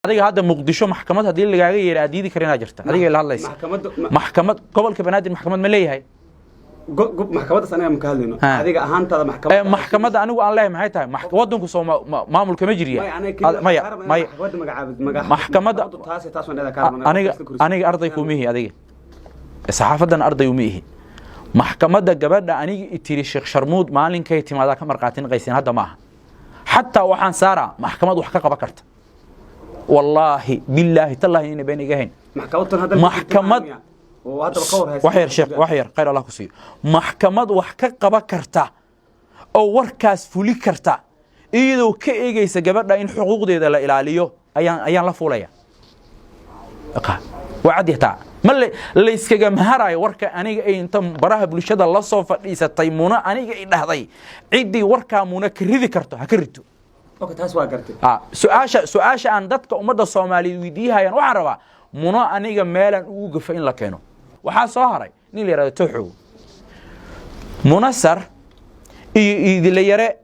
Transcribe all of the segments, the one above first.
adiga hadda muqdisho maxkamad hadii lagaaga yeeray adiidi karina jirta adiga ila hadlaysa maxkamad gobolka banaadir maxkamad ma leeyahay maxkamadda anaga ma ka hadlayno adiga ahaantada maxkamadda anigu aan leeyahay maxay tahay wadanku soo maamulka ma jiriya maxkamadda aniga arday ku mihi adiga saxaafadan arday u mihi maxkamadda gabadha aniga itiri Sheekh Sharmuud maalinkay timaada ka marqaatin qaysin hadda ma aha hatta waxaan saara maxkamad wax ka qaba karta wallahi billahi tallahi inay been igahayn maxkamad وحير شيخ وحير خير الله كسي محكمة وحكا قبا كرتا أو وركاس فولي كرتا إيدو كإيجيس جبرنا إن حقوق دي لا إلاليو أيان لا فوليا أقا وعد يتاع ما اللي يسكج مهراي وركا أنا إيه أنت براه بلشة الله صوف إيسا تيمونا أنا إيه هذي عدي وركا مونا كريدي كرتا هكرتو أوكي تاسوا كرتي سؤال عن دتك أمد الصومالي ويديها ين وعربا مونا أنا مالا وقف إن لكانوا waxaa soo haray nin yaraado Tuxu Munassar idil yare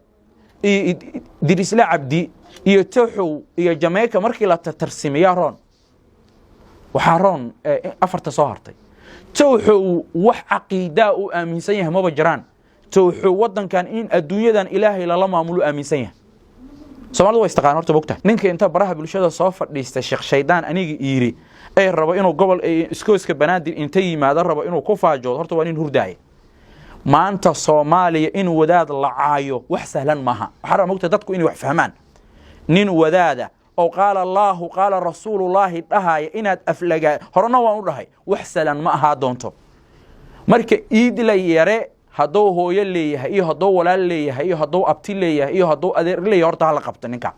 Dirisla Abdi iyo Tuxu iyo Jamaica markii la tartamiya Ron waxa Ron afarta soo hartay Tuxu wax aqeeda u aaminsan yahay ma jiraan Tuxu wadankan in adduunyadan Ilaahay la maamulo aaminsan yahay Soomaalidu way istaqaan horta bogta ninka inta baraha bulshada soo fadhiistay Sheekh Shaydaan aniga iiri ay rabo inuu gobol iskooska banaadir inta yimaado rabo inuu ku faajo horta waa nin hurdaay maanta Soomaaliya in wadaad la caayo wax sahlan maaha waxa moogta dadku inay wax fahmaan nin wadaada oo qaala Allah qaala rasuulullaahi dhahay inaad aflaga horna waan u dhahay wax sahlan ma aha doonto marka iidila yare hadoo hooyo leeyahay iyo hadoo walaal leeyahay iyo hadoo abti leeyahay iyo hadoo adeer leeyahay horta hala qabto ninka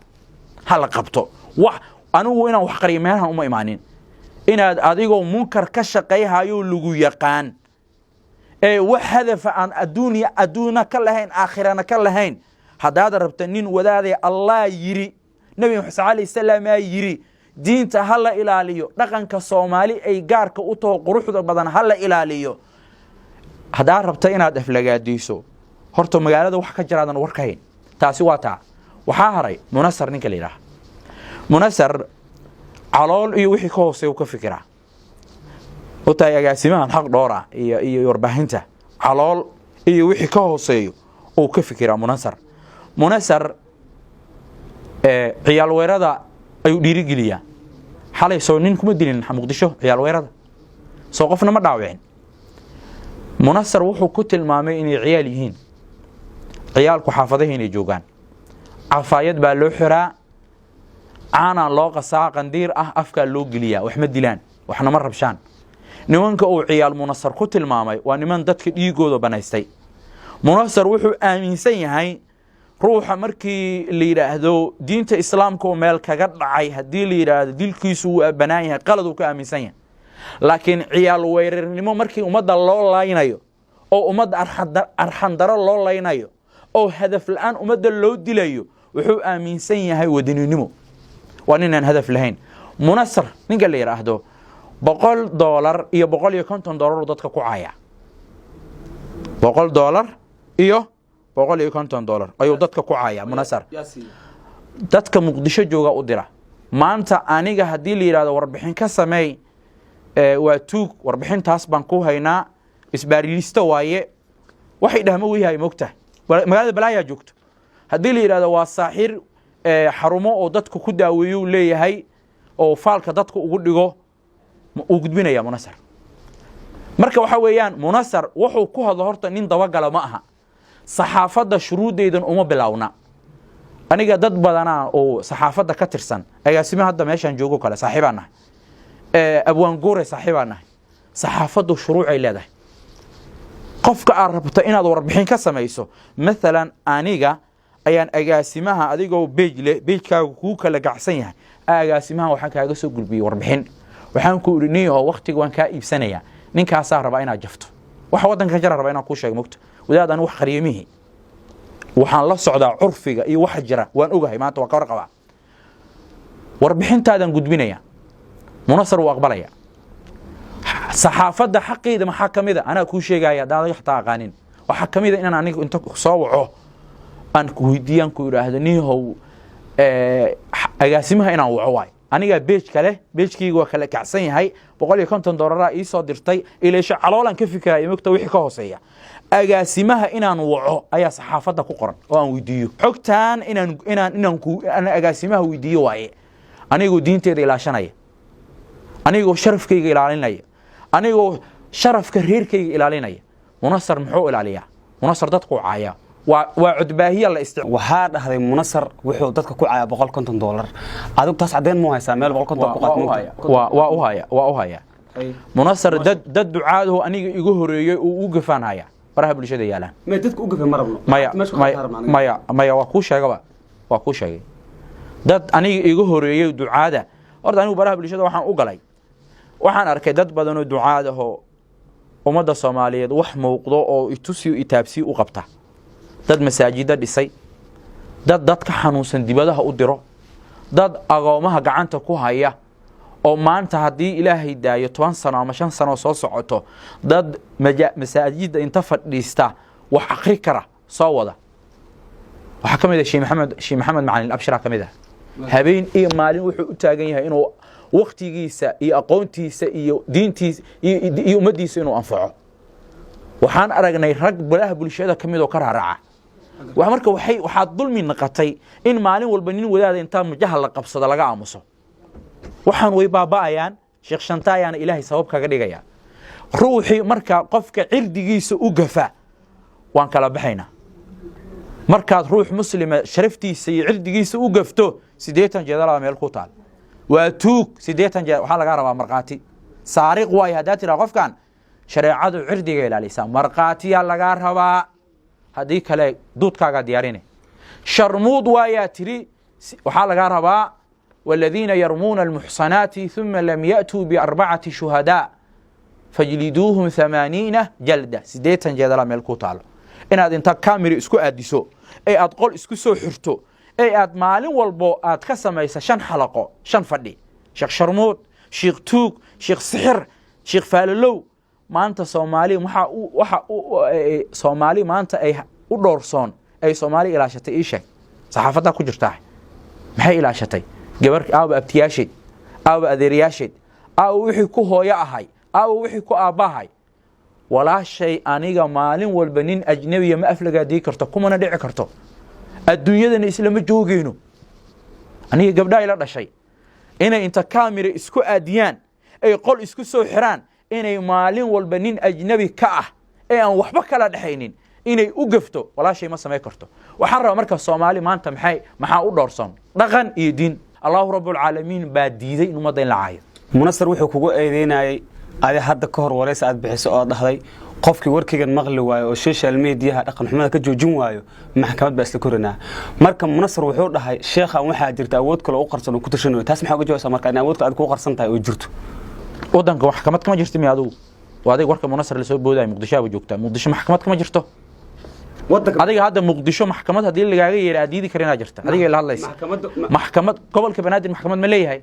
hala qabto wax anigu inaan wax qariimahan uma imaanin inaad adigoo munkar ka shaqeeyayo lagu yaqaan wax hadaf aan adduuna ka lahayn aakhirana ka lahayn hadaad rabta nin wadaadey Allah yiri nabi Muhammad sallallahu alayhi wasallam yiri diinta hala ilaaliyo dhaqanka Soomaali ay gaarka u too quruxda badan hala ilaaliyo hadaad rabta inaad aflagaadiso horta magaalada wax ka jiraadan warkayn taasi waa taa waxa haray Munassar ninka leeyahay Munassar علول iyo wixii ka hooseeyo ka fikira oo taayagaasimahan xaq dhoora iyo warbaahinta علول iyo wixii ka hooseeyo oo ka fikira Munassar ciyaal weerada ayuu dhiirigeliyaa xalay soo nin kuma dilin Muqdisho ciyaal weerada soo qofna ma dhaawicin Munassar wuxuu ku tilmaamay inay ciyaal yihiin ciyaalku xaafadaha inay joogaan cafaayad baa loo xiraa أنا لو قصا قندير أفكار لو جليا وإحنا ديلان وإحنا مرة بشان نمانك أو عيال منصر قتل مامي ونمان دتك يجودو بنايستي منصر وحو آمين سي هاي روح مركي اللي يراهدو دينة إسلام كو مال كقد عاي هدي اللي يراهد ديل كيسو بنايها قلدو كآمين سي لكن عيال ويرر نمو مركي أمد الله لاينايو أو أمد أرحندر الله لاينايو أو هدف الآن أمد اللو ديلايو وحو آمين سي هاي ودينو نمو وأننا هدف لهين Munassar ninka la yiraahdo $100 iyo $150 dadka ku caaya $100 iyo $150 ayuu dadka ku caaya Munassar dadka Muqdisho jooga u dira maanta aniga hadii la yiraahdo warbixin ka sameey waa tuug warbixintaas baan ku haynaa isbaariliista waaye waxay dhahmo weeyahay moogta magaalada Balaaya joogto hadii la yiraahdo waa saaxir xarumo oo dadku ku daaweeyo leeyahay oo faalka dadku ugu dhigo u gudbinaya Munassar marka waxa weeyaan Munassar wuxuu ku hadlo horta nin dabagala ma aha saxaafada shuruudeedan uma bilawna aniga dad badana oo saxaafada ka tirsan agaasima hadda meeshan joogo kale saaxiibana abwaan goore saaxiibana saxaafadu shuruuc ay leedahay qofka aad rabto inaad warbixin ka sameeyso midalan aniga ayaan agaasimaha adigoo page-kaaga ku kala gacsan yahay agaasimaha waxaan kaaga soo gudbiyay warbixin waxaan ku uriniyo waqtiga waan ka iibsanaya ninkaas raba inaad jafto waxa wadanka jira raba inaan ku sheego mugta wadaad aan wax qariyamihi waxaan la socdaa curfiga iyo wax jira waan ogahay maanta waa ka warqaba warbixintaadan gudbinaya Munassar waa aqbalaya saxaafada xaqeeda maxaa kamida ana ku sheegaya daad xataa qaanin waxa kamida inaan aniga inta soo waco aan ku weydiiyaan ku yiraahdo nihow agaasimaha inaan waco waay aniga beej kale beejkaygu waa kala kacsan yahay $150 ii soo dirtay ileesho caloolan ka fikiraya mogta wixii ka hooseeya agaasimaha inaan waco ayaa saxaafadda ku qoran oo aan weydiiyo xogtaan inaan agaasimaha weydiiyo waaye anigoo diinteeda ilaashanaya anigoo sharafkayga ilaalinaya anigoo sharafka reerkayga ilaalinaya munasar muxuu ilaaliyaa munasar dadku caaya waa cudbaahiya la waxaa dhahday munasar wuxuu dadka ku caaya $150 adigu taas cadeen ma haysaa meel $150 ku qaad waa u haya munasar dad ducaadahu aniga igu horeeyay uu u gafaanaya baraha bulshada yaalaan ma dadku u gafay marabno maya waa ku sheegay dad aniga igu horeeyay ducaada horta anigu baraha bulshada waxaan u galay waxaan arkay dad badan oo ducaadaho ummadda Soomaaliyeed wax muuqdo oo itusiyo itaabsi u qabta dad masaajida dhisay dadka xanuunsan dibadaha u diro dad agoomaha gacanta ku haya oo maanta hadii Ilaahay daayo 10 sano ama 5 sano soo socoto dad masaajida inta fadhiista wax akhri kara soo wada waxa kamid ah Sheikh Maxamed Macalin Abshir kamid ah habeen iyo maalin wuxuu u taagan yahay inuu waqtigiisa iyo aqoontiisa iyo diintiisa iyo ummadiisa inuu anfaco waxaan aragnay rag baraha bulshada kamid oo ka raaraca marka waxaa dulmi naqatay in maalin walba nin wadaada inta majaha la qabsado laga aamuso waxaan way baabaayaan sheekh Shantaayana Ilaahay sabab kaga dhigaya ruuxi marka qofka cirdigiisa u gafa waan kala baxayna markaad ruux muslima sharaftiisa iyo cirdigiisa u gafto 80 jeedala meel ku taal waa tuug 80 jeed waxa laga rabaa marqaati saariq way hadaa tira qofkan shareecadu cirdiga ilaalisa marqaatiya laga rabaa hadii kale duudkaaga diyaarinay sharmuud waaya tiri waxa laga rabaa والذين يرمون المحصنات ثم لم يأتوا ب4 شهداء فجلدوهم 80 جلدة 80 جلدة مeel ku taalo inaad inta camera isku aadiso ay aad qol isku soo xirto ay aad maalin walbo aad ka samaysa 5 xalaqo 5 fadhi sheekh sharmuud sheekh tuug sheekh sixir sheekh faalalow maanta Soomaali waxa Soomaali maanta ay u doorsoon ay Soomaali ilaashatay isha saxaafada ku jirtaa maxay ilaashatay gabar aaba abtiyaashid aaba adeeriyaashid aaba wixii ku hooyo ahay aaba wixii ku aabahay wala shay aniga maalin walba nin ajnabi ma aflagaadii karto kuma dhici karto adduunyadana islaama joogeyno aniga gabdha ila dhashay inay inta camera isku aadiyaan ay qol isku soo xiraan inay maalin walba nin ajnabi ka ah ee aan waxba kala dhaxaynin inay u gafto wala shay ma sameey karto waxaan rabaa marka Soomaali maanta maxaa u doorsan dhaqan iyo diin الله رب العالمين باديday in umada in la caayo munasar wuxuu kugu eedeynayay adi hadda ka hor wareys aad bixiso oo dhahday qofkii warkigan maqli waayo oo social media dhaqan xumada ka joojin waayo maxkamad baa isla korinaa marka munasar wuxuu dhahay sheekhan waxa jirta awood kale oo qarsan oo ku tashanayo taas maxaa uga jawaabtaa marka in awoodka aad ku qarsan tahay oo jirto wadanka maxkamad kama jirto mi adigu waday warka munasar la soo booday Muqdisho aad joogtaa Muqdisho maxkamad kama jirto adiga hadda Muqdisho maxkamad hadii lagaaga yeeray adiidi karina jirta adiga la hadlaysa maxkamad gobolka banaadir maxkamad ma leeyahay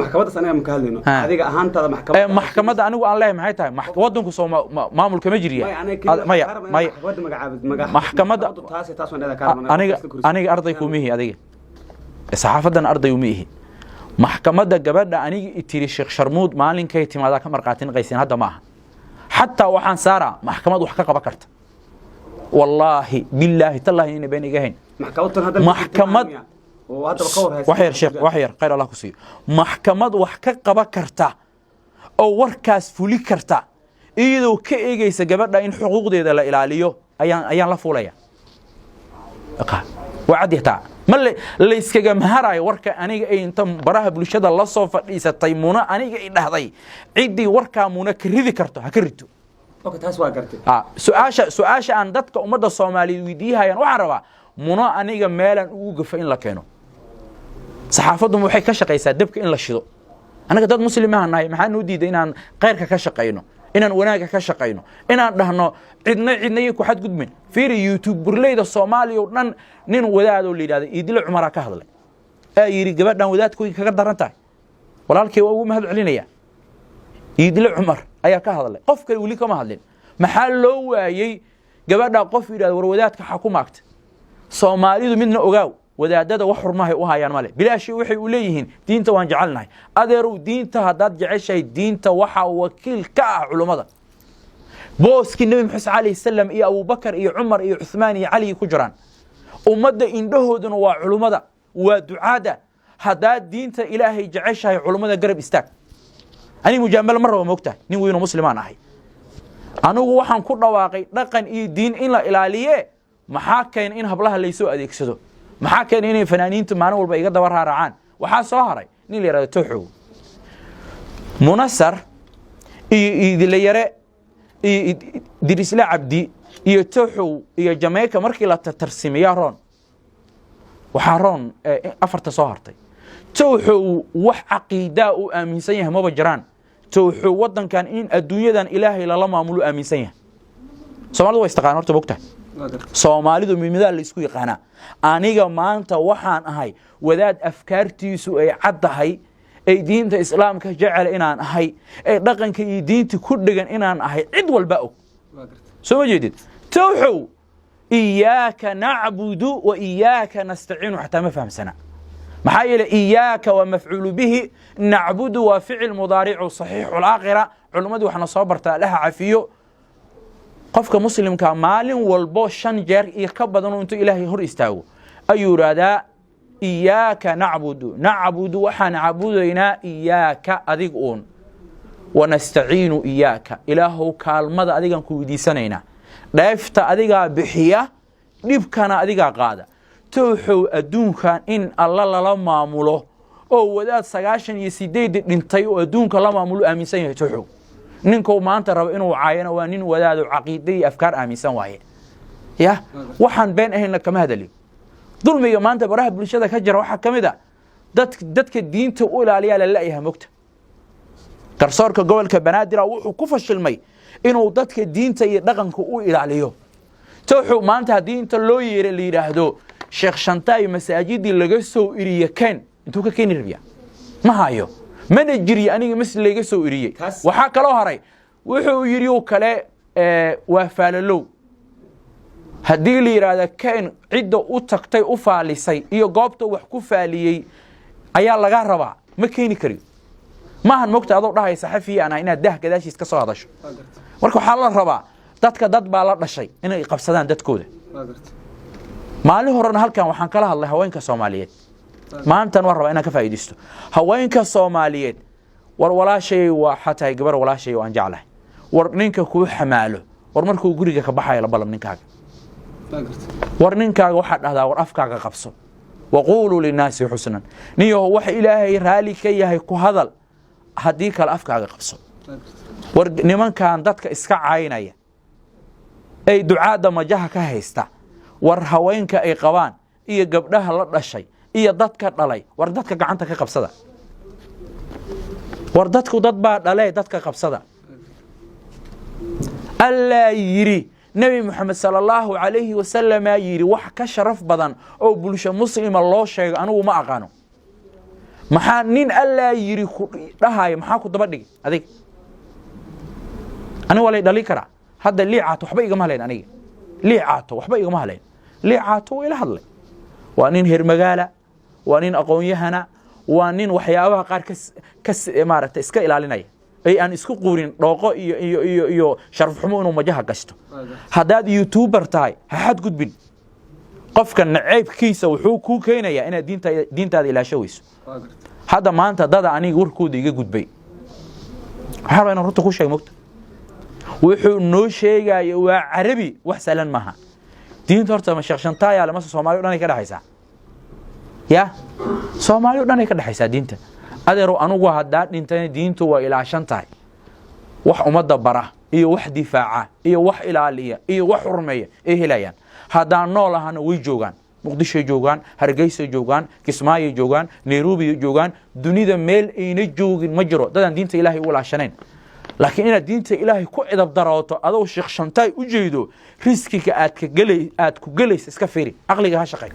maxkamada anaga ma ka hadlayno adiga ahaantada maxkamada anigu aan leeyahay maxay tahay wadanku soo maamulka ma jiriya maxkamada aniga arday ku mihi adiga saxaafadan arday u mihi maxkamada gabadha aniga itiri Sheekh Sharmuud maalinkay timaada ka marqaatin qaysin hadda ma aha hatta waxaan saara maxkamad wax ka qaba karta والله بالله تالله إني بين إجاهين محكمة وحير شيخ وحير خير الله كسي محكمة وحكق بكرتا أو وركاس فولي كرتا إيدو كإيجي سجبرنا إن حقوق دي لا إلاليو أيان لا فوليا وعد يتاع ما اللي يسكج مهراي وركا أنيجا إيه أنت براه بلشة الله صوف إذا تيمونا أنيجا إيه هذي عدي وركا مونا كريدي كرتا هكريتو taas waa gartay su'aasha aan dadka umada Soomaaliyeed weydiiyayaan waxa rabaa muna aniga meelan ugu gafay in la keeno saxaafadu waxay ka shaqeysaa dabka in la shido anaga dad muslimiin nahay maxaan u diiday inaan qeyrka ka shaqeyno inaan wanaaga ka shaqeyno inaan dhahno cidna ku xad gudmin fiir YouTube burleyda Soomaaliya oo dhan nin wadaad oo liidaada Idil Cumar ka hadlay ay yiri gabadhan wadaadkooda kaga darantahay walaalkay waa ugu mahad celinaya Idil Cumar ayaa ka hadlay qof kale wali kama hadlin maxaa loo waayay gabadha qof yiraahdo war wadaadka xukuumaadka Soomaalidu midna ogaaw wadaadada wax xurmahay u hayaan male bilaashi waxay u leeyihiin diinta waan jecelnahay adeerow diinta haddaad jeceshahay diinta waxaa wakiil ka ah culummada booskii nebi maxamed calayhi salaam iyo abubakar iyo cumar iyo cuthmaan iyo cali ku jiraan ummadda indhahooduna waa culummada waa ducaada haddaad diinta ilaahay jeceshahay culummada garab istaag aniga mujaamalo ma rabo moogtahay nin weynoo muslimaan ahay anigu waxaan ku dhawaaqay dhaqan iyo diin in la ilaaliye maxaa keen in hablaha laysoo adeegsado maxaa keen inay fanaaniintu maalin walba iga daba raaracaan waxaa soo haray nin la yidhahdo tooxow munasar iyo idilayare iyo dirisle cabdi iyo tooxow iyo jameyka markii la tartarsimeeyaa roon waxaa roon afarta soo hartay tooxow wax caqiidaa uu aaminsan yahay maba jiraan tooxow waddankan in adduunyadan ilaahay lala maamulo aaminsan yahay soomaalidu waa istaqaan horta bogtahay soomaalidu midmidaa la isku yaqaanaa aniga maanta waxaan ahay wadaad afkaartiisu ay caddahay ay diinta islaamka jecel inaan ahay ay dhaqanka iyo diinta ku dhegan inaan ahay cid walba og soo ma jeedid tooxow iyaaka nacbudu wa iyaaka nastaciinu xataa ma fahamsana maxaa yeele iyaaka waa mafcuulu bihi nacbudu waa ficil mudaaricu saxiixu alaakhira culimmadii waxna soo bartaa laha cafiyo qofka muslimka maalin walbo 5 jeer iyo ka badan intuu ilaahay hor istaago ayuu yiraahdaa iyaaka nacbudu waxaan caabudaynaa iyaaka adig uun wanastaciinu iyaaka ilaahow kaalmada adigan ku weydiisanaynaa dheefta adigaa bixiya dhibkana adigaa qaada tooxow adduunkan in alla lala maamulo oo wadaad 98 dhintay oo adduunka la maamulo aaminsan yahay tooxow ninkou maanta rabo inuu caayana waa nin wadaado caqiide iyo afkaar aaminsan waaye ya waxaan been ahayna kama hadali dulmiga maanta baraha bulshada ka jira waxaa ka mid ah dadka diinta u ilaaliyaa la la'yahay mogta garsoorka gobolka banaadir wuxuu ku fashilmay inuu dadka diinta iyo dhaqanka u ilaaliyo tooxow maanta haddii inta loo yeeray la yidhaahdo sheekh shantaay masaajidii laga soo iriye keen intuu ka keeni rabiya ma hayo mana jiri aniga masjid laga soo iriyay waxa kala haray wuxuu yiri kale waa faalalow hadii la yiraahdo keen cidda u tagtay u faalisay iyo goobta wax ku faaliyay ayaa laga rabaa ma keeni kari maahan mogta adoo dhahay saxafi ana inaad dah gadaashiis ka soo hadasho marka waxa la rabaa dad baa la dhashay inay qabsadaan dadkooda maalin horena halkan waxaan kala hadlay haweenka Soomaaliyeed maantan war raba inaan ka faa'iideysto haweenka Soomaaliyeed war walaashay waa xataa gabar walaashay oo aan jeclahay war ninka ku xamaalo war markuu guriga ka baxay la balam ninkaaga war ninkaaga waxa dhahdaa war afkaaga qabso waqulu linaasi husnan niyo wax ilaahay raali ka yahay ku hadal hadii kala afkaaga qabso war nimankan dadka iska caynaya ay ducaada majaha ka haysta war haweenka ay qabaan iyo gabdhaha la dhashay iyo dadka dhalay war dadka gacanta ka qabsada war dadku dad baa dhalay dadka qabsada alla yiri nabi muhammad sallallahu alayhi wa sallam yiri wax ka sharaf badan oo bulsho muslima loo sheego anigu ma aqaano maxaa nin alla yiri ku dhahay maxaa ku daba dhig adig ani walay dhali kara hadda liicaato waxba igama haleyn aniga liicaato waxba igama haleyn liicaato ila hadlay waa nin heer magaala waa nin aqoon-yahana waa nin waxyaabaha qaar ka maaragtay iska ilaalinaya ay aan isku quurin dhooqo iyo sharaf xumo inuu majaha gashto hadaad youtuber tahay ha xad gudbin qofka naceebkiisa wuxuu ku keenayaa inaad diintaada ilaasho weyso hadda maanta dada aniga warkooda iga gudbay waxa rabaa inaan runta ku sheego mogta wuxuu noo sheegay waa carabi wax salan maaha diinta horta ma sheekh shantaaya lama Soomaaliyo dhan ay ka dhaxaysaa ya Soomaaliyo dhan ay ka dhaxaysaa diinta adeero anugu hadda dhintay diintu waa ilaashan tahay wax umada bara iyo wax difaaca iyo wax ilaaliya iyo wax xurmeeya ee helayaan hadda nool ahana way joogan Muqdisho joogan Hargeysa joogan Kismaayo joogan Nairobi joogan dunida meel ayna joogin ma jiro dadaan diinta Ilaahay u ilaashaneen laakiin inaad diinta Ilaahay ku cidab daraato adoo sheekh shantaay u jeedo riskiga aad ku galaysa iska fiiri aqliga ha shaqeeyo